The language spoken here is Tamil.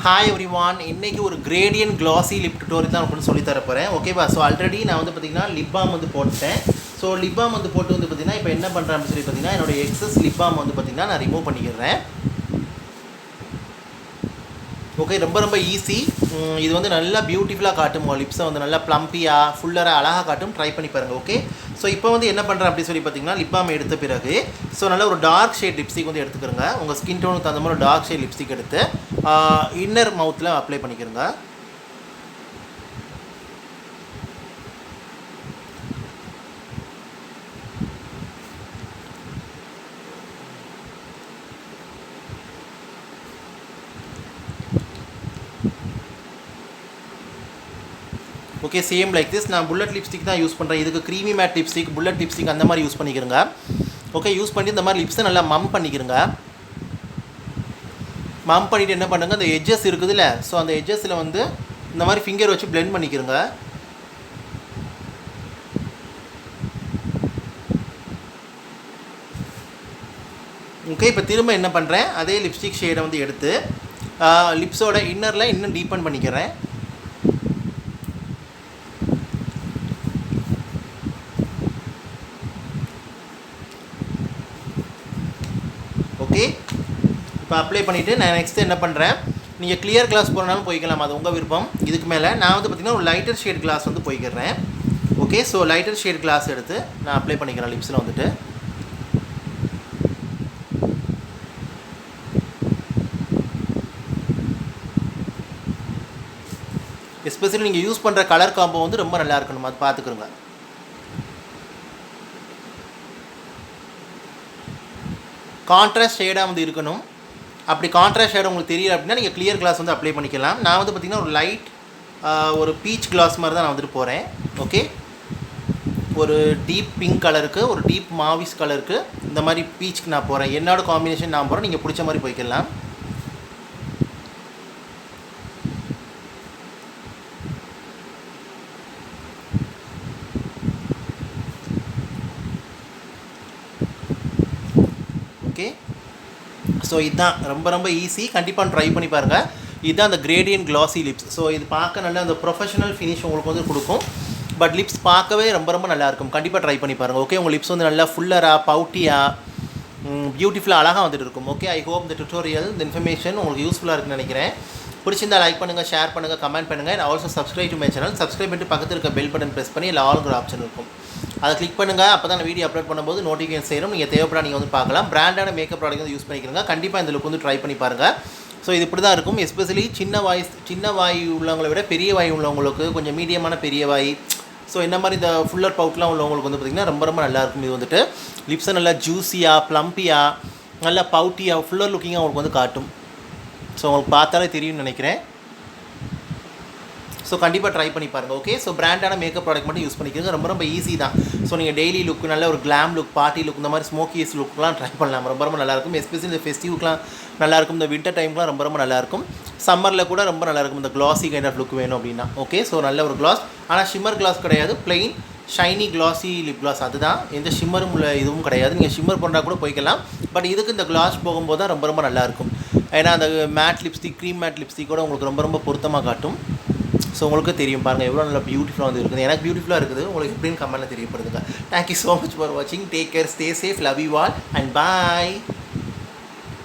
ஹாய் எவ்ரிவான், இன்றைக்கி ஒரு கிரேடியன்ட் க்ளாஸி லிப் டுட்டோரியல் தான் உங்களுக்கு சொல்லி தர போகிறேன். ஓகேவா? ஸோ ஆல்ரெடி நான் வந்து பார்த்திங்கன்னா லிப் பாம் வந்து போட்டேன். ஸோ லிப் பாம் வந்து போட்டு வந்து பார்த்திங்கன்னா இப்போ என்ன பண்ணுறேன் அப்படின்னு சொல்லி பார்த்திங்கன்னா என்னோடய எக்ஸஸ் லிப் பாம் வந்து பார்த்திங்கன்னா நான் ரிமூவ் பண்ணிக்கிறேன். ஓகே, ரொம்ப ஈஸி. இது வந்து நல்லா பியூட்டிஃபுல்லாக காட்டும், லிப்ஸை வந்து நல்லா ப்ளம்பியாக ஃபுல்லராக அழகாக காட்டும். ட்ரை பண்ணி பாருங்கள். ஓகே, ஸோ இப்போ வந்து என்ன பண்ணுறேன் அப்படின்னு சொல்லி பார்த்தீங்கன்னா லிப் பாம் எடுத்த பிறகு ஸோ நல்லா ஒரு டார்க் ஷேட் லிப்ஸ்டிக் வந்து எடுத்துக்கிறங்க. உங்கள் ஸ்கின் டோனுக்கு தகுந்த மாதிரி டார்க் ஷேட் லிப்ஸ்டிக் எடுத்து இன்னர் மவுத்தில் அப்ளை பண்ணிக்கிறங்க. Okay, same like this. நான் புல்லட் லிப்ஸ்டிக் தான் யூஸ் பண்ணுறேன். இதுக்கு creamy matte lipstick, bullet lipstick அந்த மாதிரி யூஸ் பண்ணிக்கிறங்க. ஓகே, யூஸ் பண்ணி இந்த மாதிரி லிப்ஸை நல்லா மம் பண்ணிக்கிறங்க. மம் பண்ணிவிட்டு என்ன பண்ணுங்க, அந்த எட்ஜஸ் இருக்குதுல்ல, ஸோ அந்த எட்ஜஸில் வந்து இந்த மாதிரி ஃபிங்கர் வச்சு பிளெண்ட் பண்ணிக்கிறங்க. ஓகே, இப்போ திரும்ப என்ன பண்ணுறேன், அதே லிப்ஸ்டிக் ஷேடை வந்து எடுத்து லிப்ஸோட இன்னரில் இன்னும் டீப்பன் பண்ணிக்கிறேன். ஓகே, இப்போ அப்ளை பண்ணிவிட்டு நான் நெக்ஸ்ட்டு என்ன பண்ணுறேன், நீங்கள் கிளியர் கிளாஸ் போகிறனாலும் போய்க்கலாம், அது உங்கள் விருப்பம். இதுக்கு மேலே நான் வந்து பார்த்திங்கன்னா ஒரு லைட்டர் ஷேட் கிளாஸ் வந்து போய்க்கிறேன். Okay, so lighter shade gloss எடுத்து நான் அப்ளை பண்ணிக்கிறேன் லிப்ஸில் வந்துட்டு. எஸ்பெஷலி நீங்கள் யூஸ் பண்ணுற கலர் காம்போ வந்து ரொம்ப நல்லா இருக்கணும், அது பார்த்துக்குறோங்க. கான்ட்ராஸ்ட் ஷேடாக வந்து இருக்கணும். அப்படி கான்ட்ராஸ்ட் ஷேட் உங்களுக்கு தெரியல அப்படின்னா நீங்கள் கிளியர் கிளாஸ் வந்து அப்ளை பண்ணிக்கலாம். நான் வந்து பார்த்திங்கன்னா ஒரு லைட் ஒரு பீச் கிளாஸ் மாதிரி தான் நான் வந்துட்டு போகிறேன். ஓகே, ஒரு டீப் பிங்க் கலருக்கு, ஒரு டீப் மாவிஸ் கலருக்கு, இந்த மாதிரி பீச்சுக்கு நான் போகிறேன். என்னோட காம்பினேஷன் நான் போகிறேன், நீங்கள் பிடிச்ச மாதிரி போய்க்கலாம். ஓகே, ஸோ இதுதான் ரொம்ப ஈஸி. கண்டிப்பாக ட்ரை பண்ணி பாருங்கள். இதுதான் அந்த கிரேடியன்ட் க்ளாஸி லிப்ஸ். ஸோ இது பார்க்க நல்லா அந்த ப்ரொஃபஷனல் ஃபினிஷ் உங்களுக்கு வந்து கொடுக்கும். பட் லிப்ஸ் பார்க்கவே ரொம்ப நல்லாயிருக்கும். கண்டிப்பாக ட்ரை பண்ணி பாருங்கள். ஓகே, உங்கள் லிப்ஸ் வந்து நல்லா ஃபுல்லராக பவுட்டியாக பியூட்டிஃபுல்லாக அழகாக வந்துட்டு இருக்கும். ஓகே, ஐ ஹோப் இந்த டுட்டோரியல் இந்த இன்ஃபர்மேஷன் உங்களுக்கு யூஸ்ஃபுல்லாக இருக்குன்னு நினைக்கிறேன். பிடிச்சிருந்தால் லைக் பண்ணுங்கள், ஷேர் பண்ணுங்கள், கமெண்ட் பண்ணுங்கள். And also subscribe to my channel. Subscribe பண்ணிட்டு பக்கத்தில் இருக்க பெல் பட்டன் ப்ரெஸ் பண்ணி இல்லை ஆல்ங்கிற ஆப்ஷன் இருக்கும், அதை கிளிக் பண்ணுங்கள். அப்போ தான் வீடியோ அப்லோட் பண்ணும்போது நோட்டிஃபிகேஷன் செய்யணும். நீங்கள் தேவைப்பட நீங்கள் வந்து பார்க்கலாம். பிராண்டான மேக்கப் ப்ராடக்ட் வந்து யூஸ் பண்ணிக்கிறங்க. கண்டிப்பாக இந்த லுக் வந்து ட்ரை பண்ணி பாருங்கள். ஸோ இது இப்படி தான் இருக்கும். எஸ்பெஷலி சின்ன வாய் உள்ளவங்களை விட பெரிய வாய் உள்ளவங்களுக்கு, கொஞ்சம் மீடியமான பெரிய வாய், ஸோ இந்த மாதிரி இந்த ஃபுல்லர் பவுட்லாம் உள்ளவங்களுக்கு வந்து பார்த்திங்கன்னா ரொம்ப நல்லாயிருக்கும். இது வந்துட்டு லிப்ஸை நல்லா ஜூஸியாக ப்ளம்பியாக நல்லா பவுட்டியாக ஃபுல்லர் லுக்கிங்காக உங்களுக்கு வந்து காட்டும். ஸோ உங்களுக்கு பார்த்தாலே தெரியும்னு நினைக்கிறேன். ஸோ கண்டிப்பாக ட்ரை பண்ணி பாருங்கள். ஓகே, ஸோ பிராண்டான மேக்கப் ப்ராடக்ட் மட்டும் யூஸ் பண்ணிக்கிறங்க. ரொம்ப ஈஸி தான். ஸோ நீங்கள் டெய்லி லுக், நல்ல ஒரு கிளாம் லுக், பார்ட்டி லுக், இந்த மாதிரி ஸ்மோக்கியஸ் லுக்லாம் ட்ரை பண்ணலாம். ரொம்ப நல்லாயிருக்கும். எஸ்பெஷலி இந்த ஃபெஸ்டிவ்க்குலாம் நல்லாயிருக்கும். இந்த வின்டர் டைம்லாம் ரொம்ப நல்லாயிருக்கும். சம்மரில் கூட ரொம்ப நல்லாயிருக்கும். இந்த க்ளாஸி கைண்ட் ஆஃப் லுக் வேணும் அப்படின்னா. ஓகே, ஸோ நல்ல ஒரு கிளாஸ், ஆனால் ஷிம்மர் கிளாஸ் கிடையாது, plain shiny glossy lip gloss. அதுதான், எந்த ஷிம்மரும் உள்ள இதுவும் கிடையாது. நீங்கள் ஷிம்மர் பண்ணுறா கூட போய்க்கலாம். பட் இதுக்கு இந்த கிளாஸ் போகும்போது தான் ரொம்ப நல்லாயிருக்கும். ஏன்னா அந்த மேட் லிப்ஸ்டிக், க்ரீம் மேட் லிப்ஸ்டிக்கோட உங்களுக்கு ரொம்ப பொருத்தமாக காட்டும். ஸோ உங்களுக்கு தெரியும் பாருங்கள் எவ்வளோ நல்லா பியூட்டிஃபுல்லாக வந்து இருக்குது. எனக்கு பியூட்டிஃபுல்லாக இருக்குது, உங்களுக்கு எப்படின்னு கமெண்ட்டில் தெரியப்படுதுங்க. தேங்க்யூ ஸோ மச் ஃபார் வாட்சிங். Take care, stay safe, love you all and bye.